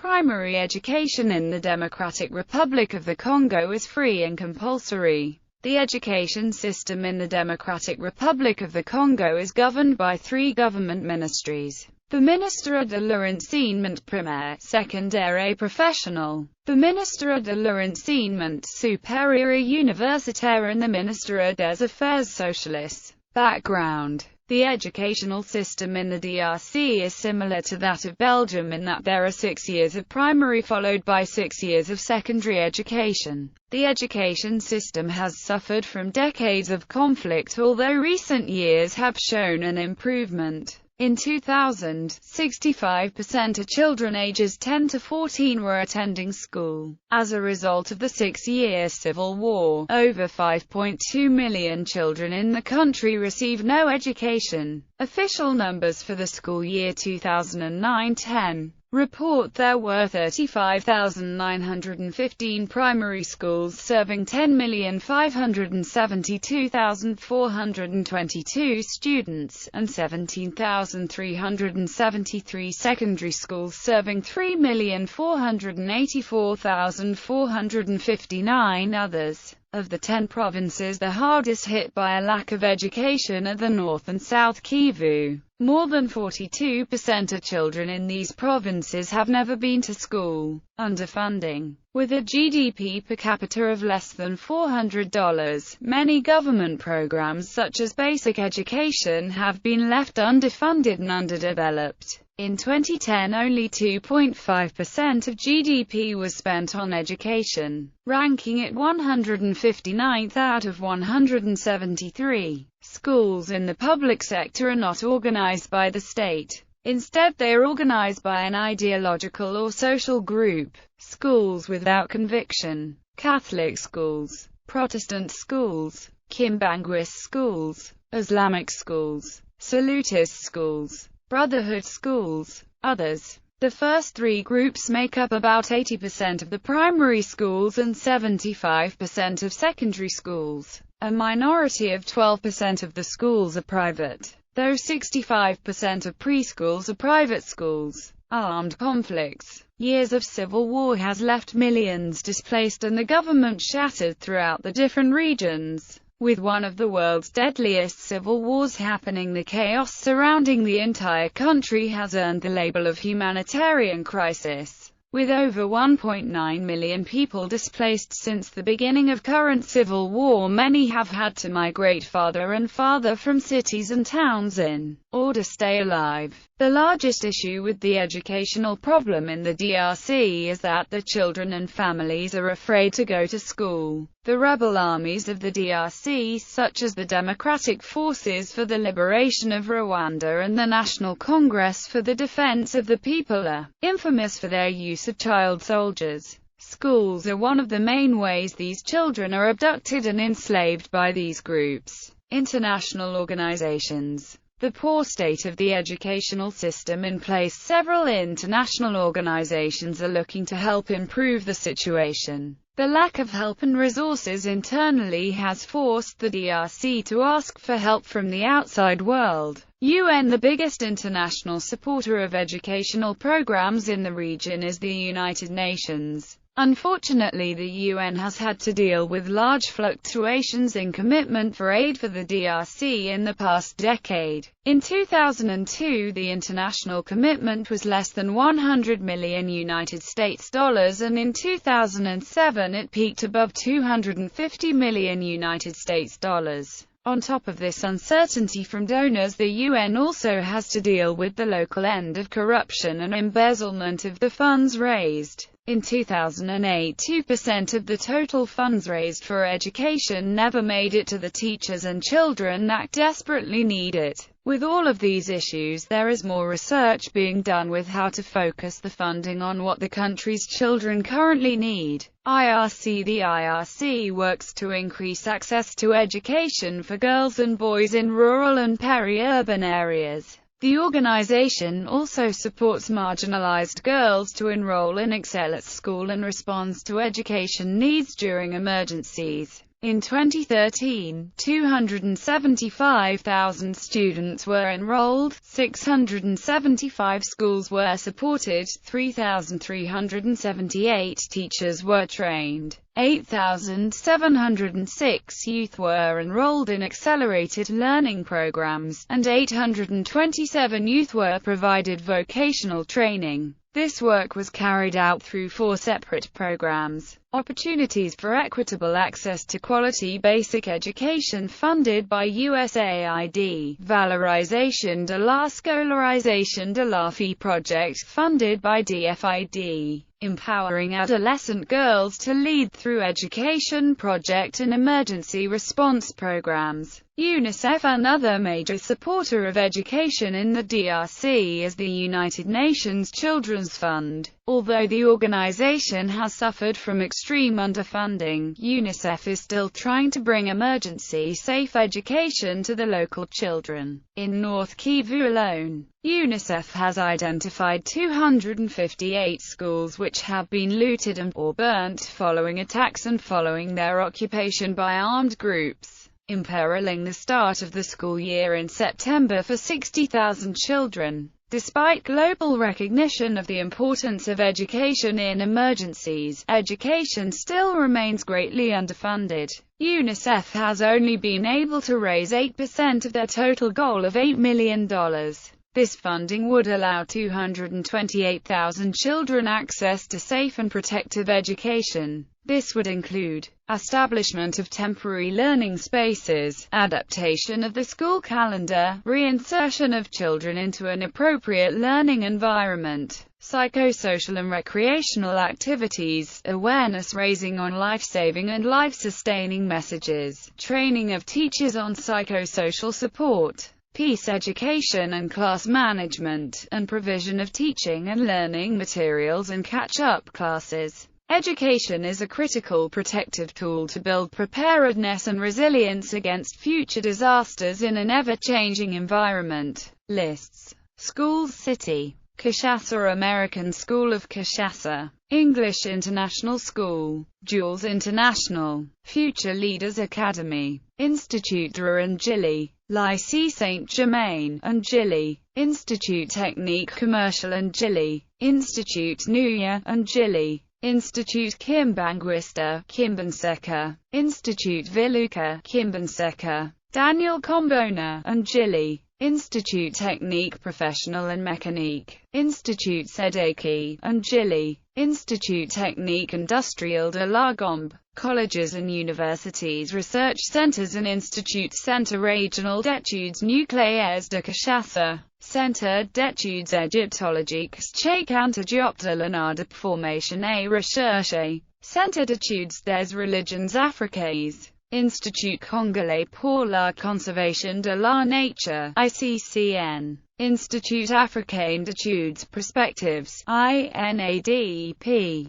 Primary education in the Democratic Republic of the Congo is free and compulsory. The education system in the Democratic Republic of the Congo is governed by 3 government ministries: the Ministère, l'Enseignement Primaire, Secondaire, Professionnel, the Ministère, l'Enseignement Supérieur, Universitaire, and the Ministère des Affaires Sociales. Background: the educational system in the DRC is similar to that of Belgium in that there are 6 years of primary followed by 6 years of secondary education. The education system has suffered from decades of conflict, although recent years have shown an improvement. In 2000, 65% of children ages 10 to 14 were attending school. As a result of the 6-year civil war, over 5.2 million children in the country receive no education. Official numbers for the school year 2009-10 report there were 35,915 primary schools serving 10,572,422 students, and 17,373 secondary schools serving 3,484,459 others. Of the 10 provinces the hardest hit by a lack of education are the North and South Kivu. More than 42% of children in these provinces have never been to school. Underfunding. With a GDP per capita of less than $400, many government programs such as basic education have been left underfunded and underdeveloped. In 2010, only 2.5% of GDP was spent on education, ranking it 159th out of 173. Schools in the public sector are not organized by the state. Instead, they are organized by an ideological or social group. Schools without conviction: Catholic schools, Protestant schools, Kimbanguist schools, Islamic schools, Salutist schools, Brotherhood schools, others. The first 3 groups make up about 80% of the primary schools and 75% of secondary schools. A minority of 12% of the schools are private, though 65% of preschools are private schools. Armed conflicts. Years of civil war has left millions displaced and the government shattered throughout the different regions. With one of the world's deadliest civil wars happening, the chaos surrounding the entire country has earned the label of humanitarian crisis. With over 1.9 million people displaced since the beginning of current civil war, many have had to migrate farther and farther from cities and towns in order to stay alive. The largest issue with the educational problem in the DRC is that the children and families are afraid to go to school. The rebel armies of the DRC, such as the Democratic Forces for the Liberation of Rwanda and the National Congress for the Defense of the People, are infamous for their use of child soldiers. Schools are one of the main ways these children are abducted and enslaved by these groups. International organizations. The poor state of the educational system in place. Several international organizations are looking to help improve the situation. The lack of help and resources internally has forced the DRC to ask for help from the outside world. UN. The biggest international supporter of educational programs in the region is the United Nations. Unfortunately, the UN has had to deal with large fluctuations in commitment for aid for the DRC in the past decade. In 2002, the international commitment was less than $100 million United States dollars, and in 2007 it peaked above $250 million United States dollars. On top of this uncertainty from donors, the UN also has to deal with the local end of corruption and embezzlement of the funds raised. In 2008, 2% of the total funds raised for education never made it to the teachers and children that desperately need it. With all of these issues, there is more research being done with how to focus the funding on what the country's children currently need. IRC. The IRC works to increase access to education for girls and boys in rural and peri-urban areas. The organization also supports marginalized girls to enroll and excel at school and responds to education needs during emergencies. In 2013, 275,000 students were enrolled, 675 schools were supported, 3,378 teachers were trained, 8,706 youth were enrolled in accelerated learning programs, and 827 youth were provided vocational training. This work was carried out through 4 separate programs. Opportunities for equitable access to quality basic education funded by USAID. Valorisation de la Scolarisation de la Fille project funded by DFID. Empowering adolescent girls to lead through education project and emergency response programs. Unicef, another major supporter of education in the DRC, is the United Nations Children's Fund. Although the organization has suffered from extreme underfunding, UNICEF is still trying to bring emergency safe education to the local children. In North Kivu alone, UNICEF has identified 258 schools which have been looted or burnt following attacks and following their occupation by armed groups, imperiling the start of the school year in September for 60,000 children. Despite global recognition of the importance of education in emergencies, education still remains greatly underfunded. UNICEF has only been able to raise 8% of their total goal of $8 million. This funding would allow 228,000 children access to safe and protective education. This would include establishment of temporary learning spaces, adaptation of the school calendar, reinsertion of children into an appropriate learning environment, psychosocial and recreational activities, awareness raising on life-saving and life-sustaining messages, training of teachers on psychosocial support, peace education and class management, and provision of teaching and learning materials and catch-up classes. Education is a critical protective tool to build preparedness and resilience against future disasters in an ever-changing environment. Lists. Schools. City: Kinshasa, American School of Kinshasa, English International School, Jules International, Future Leaders Academy, Institut de Ngili, Lycée Saint-Germain, Ngili, Institut Technique Commercial Ngili, Institut Nuya Ngili, Institut Kimbanguista, Kimbanseka, Institut Viluka, Kimbanseka, Daniel Combona, Ngili, Institut Technique Professionnel and Mécanique, Institut Sedeki, Ngili, Institut Technique Industriel de la Gombe, colleges and universities, research centres and instituts, Centre Régional d'études nucléaires de Kinshasa, Centre d'études égyptologiques Cheikh-Anta Diop de l'Anade Formation et Recherche, Centre d'études des religions africaines, Institut Congolais pour la conservation de la nature, ICCN, Institut africain d'études prospectives, INADP,